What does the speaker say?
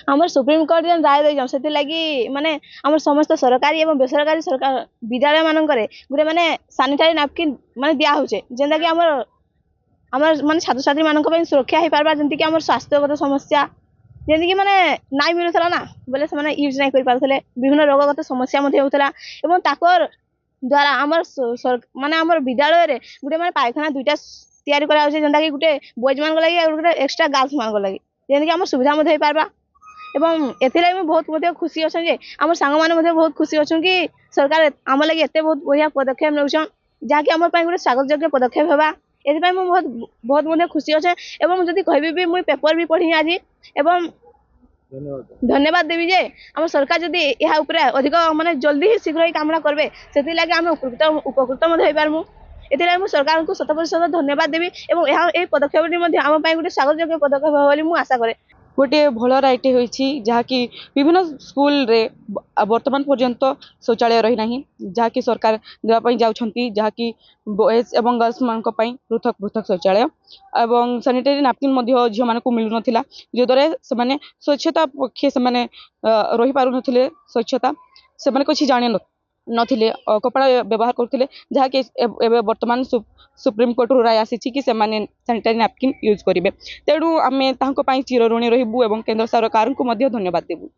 आमर सुप्रीमकोर्ट जेन राय देछन सेति लागि माने आमर समस्त सरकारी एवं बेसरकारी सरकार विद्यालय मानकरे गुटे माने सैनिटरी नैपकिन माने दिया होचे जेंदा कि आमर आमर माने छात्र छात्री मानक पय सुरक्षा हे पारबा जेंति कि आमर स्वास्थ्यगत समस्या जेंति कि माने नाइ मिलुथला ना बोले से माने यूज नाइ करि पारथले विभिन्न रोगगत समस्या मध्ये होतला एवं ताकर द्वारा आमर माने आमर विद्यालय रे गुटे माने पायखाना दुइटा तैयारी करा होचे जेंदा कि गुटे बॉयज मान को लागि और गुटे एक्स्ट्रा गर्ल्स मान को लागि जेंति कि आमर सुविधा मध्ये हे पारबा एवं एथिलाई मैं बहुत मध्ये खुशी अछन जे आमर सांग माने मध्ये बहुत खुशी अछन कि सरकार आम लागि एते बहुत बढ़िया पदक्षेप नउछन जहा कि आमर पय गुटे स्वागत योग्य पदक्षेप हेबा एथि पय मैं बहुत बहुत मध्ये खुशी अछे एवं जदि कहबी भी मुई पेपर भी पढी आज एवं धन्यवाद देवी जे आम सरकार जदि यह ऊपर अधिक माने जल्दी ही शीघ्र ही कामना करबे सेति लागि हम उपकृत मध्ये होई पारमु एथिलाई मु सरकार को 100% धन्यवाद देवी एवं यह ए पदक्षेप मध्ये आम पय गुटे स्वागत योग्य पदक्षेप होली मु आशा करे गोटे भल राइट होईछि जहाँकि विभिन्न स्कूल रे वर्तमान पर्यंत शौचालय रही नहीं जहाँकि सरकार देवाई जाउछंती जहाँकि बॉयज एवं गर्ल्स मानक पई पृथक पृथक शौचालय एवं सैनिटरी नैपकिन मध्य झियो मानक मिलु नथिला जो द्वारा से माने स्वच्छता पक्षे से माने रही पारु नथिले स्वच्छता से माने कुछ जानि नथिले कपड़ा व्यवहार करथिले जहाँकि एबे वर्तमान सुप्रीम कोर्ट रो राय आसी कि से माने सैनिटरी नैपकिन यूज करिवे तेणु आमे तांको पई चिर ऋणी रहिबु एवं केंद्र सरकार को मध्य धन्यवाद देबु।